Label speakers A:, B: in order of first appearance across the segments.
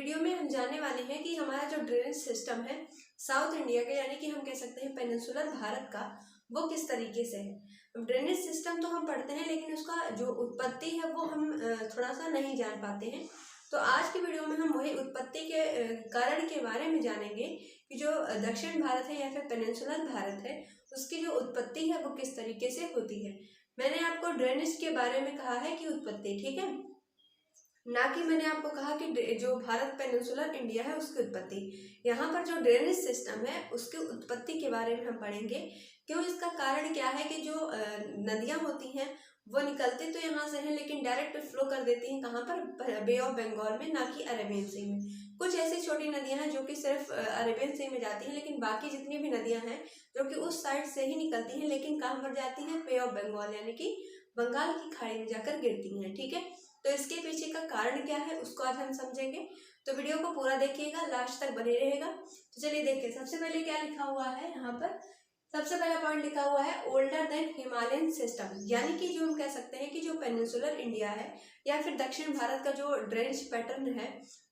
A: Video में हम जानने वाले हैं कि हमारा जो ड्रेनेज सिस्टम है साउथ इंडिया का, यानी कि हम कह सकते हैं पेनिनसुलर भारत का, वो किस तरीके से है। अब ड्रेनेज सिस्टम तो हम पढ़ते हैं लेकिन उसका जो उत्पत्ति है वो हम थोड़ा सा नहीं जान पाते हैं। तो आज की वीडियो में हम वही उत्पत्ति के कारण के बारे में जानेंगे कि जो दक्षिण भारत है या फिर पेनिनसुलर भारत है उसकी जो उत्पत्ति है वो किस तरीके से होती है। मैंने आपको ड्रेनेज के बारे में कहा है कि उत्पत्ति, ठीक है, ना कि मैंने आपको कहा कि जो भारत पेनिनसुलर इंडिया है उसकी उत्पत्ति। यहाँ पर जो ड्रेनेज सिस्टम है उसकी उत्पत्ति के बारे में हम पढ़ेंगे। क्यों, इसका कारण क्या है कि जो नदियाँ होती हैं वो निकलती तो यहाँ से हैं लेकिन डायरेक्ट फ्लो कर देती हैं कहाँ पर, बे ऑफ बंगाल में, ना कि अरेबियन सी में। कुछ ऐसी छोटी नदियाँ हैं जो कि सिर्फ अरेबियन सी में जाती हैं, लेकिन बाकी जितनी भी नदियाँ हैं जो कि उस साइड से ही निकलती हैं लेकिन कहाँ पर जाती हैं, बे ऑफ बंगाल यानी कि बंगाल की खाड़ी में जाकर गिरती हैं। ठीक है, तो इसके पीछे का कारण क्या है उसको आज हम समझेंगे। तो वीडियो को पूरा देखिएगा, लास्ट तक बने रहेगा। तो चलिए देखिए, सबसे पहले क्या लिखा हुआ है यहाँ पर। सबसे पहला पॉइंट लिखा हुआ है ओल्डर देन हिमालयन सिस्टम, यानी कि जो हम कह सकते हैं कि जो पेनिनसुलर इंडिया है या फिर दक्षिण भारत का जो ड्रेनेज पैटर्न है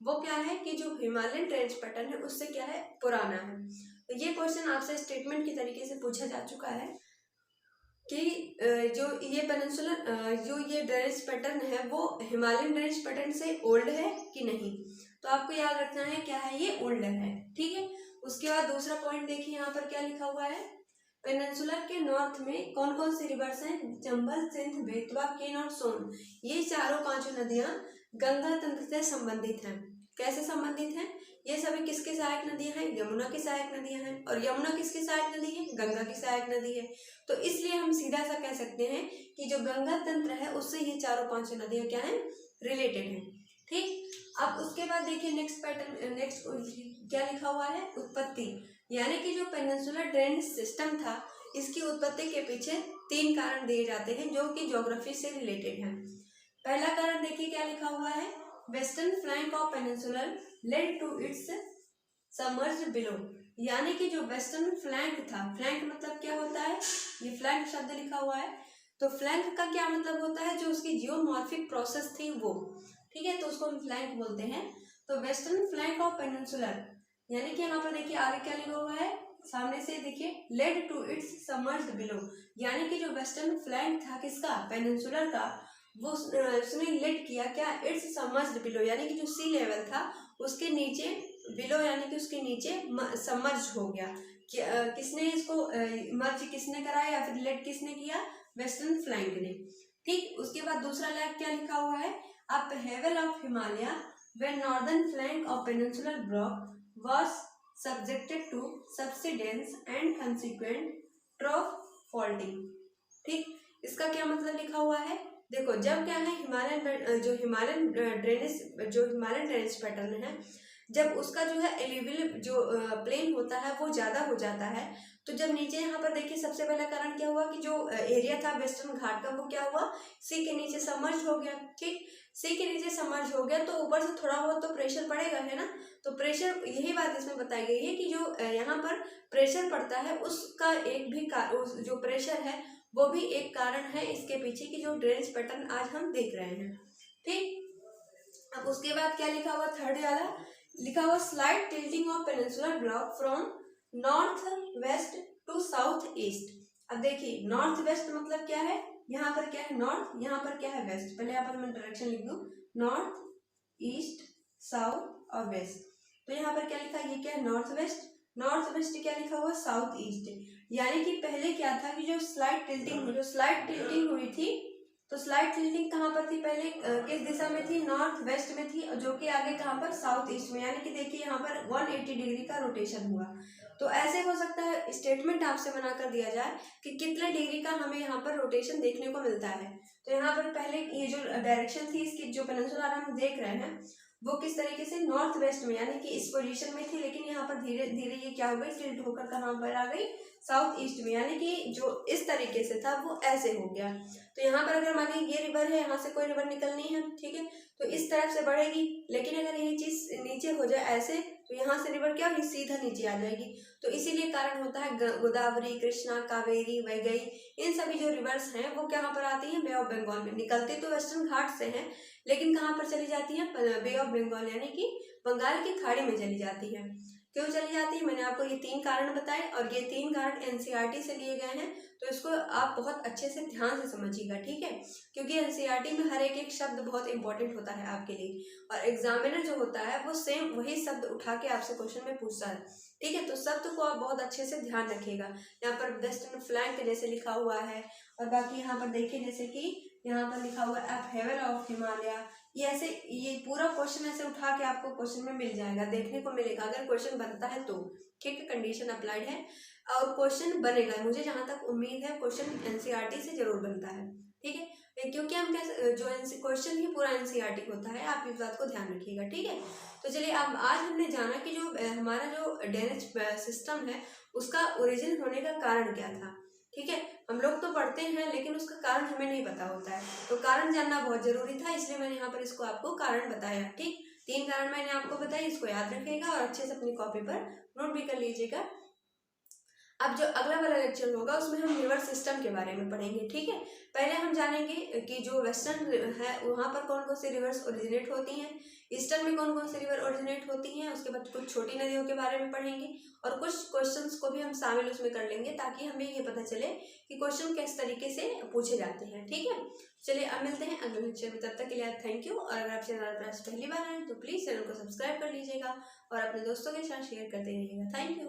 A: वो क्या है कि जो हिमालयन ड्रेनेज पैटर्न है उससे क्या है, पुराना है। तो ये क्वेश्चन आपसे स्टेटमेंट की तरीके से पूछा जा चुका है कि जो ये पेनिनसुलर जो ये ड्रेनेज पैटर्न है वो हिमालयन ड्रेनेज पैटर्न से ओल्ड है कि नहीं। तो आपको याद रखना है क्या है, ये ओल्ड है। ठीक है, उसके बाद दूसरा पॉइंट देखिए यहाँ पर क्या लिखा हुआ है। पेनिनसुलर के नॉर्थ में कौन कौन सी रिवर्स हैं, चंबल, सिंध, बेतवा, केन और सोन। ये चारों पांचों नदियां गंगा तंत्र से संबंधित हैं। कैसे संबंधित हैं, ये सभी किसकी सहायक नदियां हैं, यमुना की सहायक नदियां हैं। और यमुना किसकी सहायक नदी है, गंगा की सहायक नदी है। तो इसलिए हम सीधा सा कह सकते हैं कि जो गंगा तंत्र है उससे ये चारों पांचों नदियां क्या है, रिलेटेड हैं। ठीक, अब उसके बाद देखिए नेक्स्ट पैटर्न, नेक्स्ट क्या लिखा हुआ है, उत्पत्ति, यानी कि जो पेनिनसुलर ड्रेनेज सिस्टम था इसकी उत्पत्ति के पीछे 3 कारण दिए जाते हैं जो कि ज्योग्राफी से रिलेटेड हैं। पहला कारण देखिए क्या लिखा हुआ है, western flank of peninsular led to its submerged below, यानी कि जो वेस्टर्न फ्लैंक था, फ्लैंक मतलब क्या होता है, ये फ्लैंक शब्द लिखा हुआ है। तो फ्लैंक का क्या मतलब होता है, जो उसकी जियोमॉर्फिक प्रोसेस थी वो, ठीक है, तो उसको हम फ्लैंक बोलते हैं। तो वेस्टर्न फ्लैंक ऑफ पेनिनसुलर, यानी कि यहाँ पर देखिए आगे क्या लिखा हुआ है, सामने से देखिए led to its submerged below, यानी कि जो वेस्टर्न फ्लैंक था किसका, पेनिनसुलर का, वो उसने लेड किया क्या, इट्स सबमर्ज्ड बिलो, यानी कि जो सी लेवल था उसके नीचे, बिलो यानी कि उसके नीचे सबमर्ज हो गया। किसने इसको मर्ज किसने कराया या फिर लेड किसने किया, वेस्टर्न फ्लैंक ने। ठीक, उसके बाद दूसरा लैग क्या लिखा हुआ है, upheaval of Himalaya when northern flank of peninsular block was subjected to subsidence and consequent trough faulting। ठीक, इसका क्या मतलब लिखा हुआ है, देखो जब क्या है हिमालयन ड्रेनेज पैटर्न है, जब उसका जो है एलिविल जो प्लेन होता है वो ज्यादा हो जाता है, तो जब नीचे यहाँ पर देखिए सबसे पहला कारण क्या हुआ कि जो एरिया था वेस्टर्न घाट का वो क्या हुआ, सी के नीचे सबमर्ज हो गया। ठीक, सी के नीचे सबमर्ज हो गया तो ऊपर से थोड़ा बहुत तो प्रेशर पड़ेगा, है ना। तो प्रेशर, यही बात इसमें बताई गई है कि जो यहाँ पर प्रेशर पड़ता है उसका एक भी जो प्रेशर है वो भी एक कारण है इसके पीछे की जो ड्रेनेज पैटर्न आज हम देख रहे हैं। ठीक, अब उसके बाद क्या लिखा हुआ, थर्ड वाला लिखा हुआ slide tilting of peninsular block from north west to south east. अब देखिए नॉर्थ वेस्ट मतलब क्या है, यहाँ पर क्या है नॉर्थ, यहाँ पर क्या है वेस्ट। पहले यहाँ पर मैं डायरेक्शन लिख दूं, नॉर्थ, ईस्ट, साउथ और वेस्ट। तो यहाँ पर क्या लिखा है, ये क्या है नॉर्थ वेस्ट, नॉर्थ वेस्ट क्या लिखा हुआ, साउथ ईस्ट। यानी कि पहले क्या था कि जो स्लाइड टिल्टिंग हुई थी, तो स्लाइड टिल्टिंग कहाँ पर थी, पहले किस दिशा में थी, नॉर्थ वेस्ट में थी, जो कि आगे कहाँ पर, साउथ ईस्ट में। यानी कि देखिए यहाँ पर 180 डिग्री का रोटेशन हुआ। तो ऐसे हो सकता है स्टेटमेंट आपसे बनाकर दिया जाए कि कितने डिग्री का हमें यहाँ पर रोटेशन देखने को मिलता है। तो यहाँ पर पहले ये जो डायरेक्शन थी इसकी, जो पेनिनसुलर हम देख रहे हैं वो किस तरीके से नॉर्थ वेस्ट में, यानी कि इस पोजीशन में थी, लेकिन यहाँ पर धीरे धीरे ये क्या हो गई, टिल्ट होकर कहाँ पर आ गई, साउथ ईस्ट में, यानी कि जो इस तरीके से था वो ऐसे हो गया। तो यहाँ पर अगर मान लीजिए ये रिवर है, यहाँ से कोई रिवर निकलनी है, ठीक है, तो इस तरफ से बढ़ेगी। लेकिन अगर ये चीज नीचे हो जाए ऐसे, तो यहाँ से रिवर क्या होगी, सीधा नीचे आ जाएगी। तो इसीलिए कारण होता है गोदावरी, कृष्णा, कावेरी, वैगई, इन सभी जो रिवर्स हैं वो कहाँ पर आती हैं, बे ऑफ बंगाल में। निकलती तो वेस्टर्न घाट से हैं, लेकिन कहाँ पर चली जाती है, बे ऑफ बंगाल यानी कि बंगाल की खाड़ी में चली जाती है। क्यों चली जाती है, मैंने आपको ये 3 कारण बताए, और ये 3 कारण एनसीईआरटी से लिए गए हैं। तो इसको आप बहुत अच्छे से ध्यान से समझिएगा, ठीक है, क्योंकि एनसीईआरटी में हर एक शब्द बहुत इंपॉर्टेंट होता है आपके लिए, और एग्जामिनर जो होता है वो सेम वही शब्द उठा के आपसे क्वेश्चन में पूछता है, ठीक है। तो शब्द को आप बहुत अच्छे से ध्यान रखिएगा। यहाँ पर वेस्टर्न फ्लैंक जैसे लिखा हुआ है, और बाकी यहाँ पर देखिए जैसे कि यहाँ पर लिखा हुआ है अपहेवल ऑफ हिमालय, ये ऐसे, ये पूरा क्वेश्चन ऐसे उठा के आपको क्वेश्चन में मिल जाएगा, देखने को मिलेगा अगर क्वेश्चन बनता है तो, ठीक है, कंडीशन अप्लाइड है और क्वेश्चन बनेगा। मुझे जहां तक उम्मीद है क्वेश्चन एनसीईआरटी से जरूर बनता है, ठीक है, क्योंकि हम कैसे जो क्वेश्चन ही पूरा एनसीईआरटी होता है, आप इस बात को ध्यान रखिएगा, ठीक है। तो चलिए अब आज हमने जाना कि जो हमारा जो ड्रेनेज सिस्टम है उसका ओरिजिन होने का कारण क्या था, ठीक है। हम लोग तो पढ़ते हैं लेकिन उसका कारण हमें नहीं पता होता है, तो कारण जानना बहुत जरूरी था, इसलिए मैंने यहाँ पर इसको आपको कारण बताया, ठीक। 3 कारण मैंने आपको बताया, इसको याद रखिएगा और अच्छे से अपनी कॉपी पर नोट भी कर लीजिएगा। अब जो अगला वाला लेक्चर होगा उसमें हम रिवर सिस्टम के बारे में पढ़ेंगे, ठीक है। पहले हम जानेंगे कि जो वेस्टर्न है वहाँ पर कौन कौन से रिवर्स ओरिजिनेट होती हैं, ईस्टर्न में कौन कौन से रिवर ओरिजिनेट होती हैं, उसके बाद कुछ छोटी नदियों के बारे में पढ़ेंगे, और कुछ क्वेश्चंस को भी हम शामिल उसमें कर लेंगे ताकि हमें ये पता चले कि क्वेश्चन किस तरीके से पूछे जाते हैं, ठीक है। चलिए अब मिलते हैं अगले लेक्चर में, तब तक के लिए थैंक यू। और अगर आप चैनल पर पहली बार आए तो प्लीज़ चैनल को सब्सक्राइब कर लीजिएगा और अपने दोस्तों के साथ शेयर करते रहिएगा। Thank you.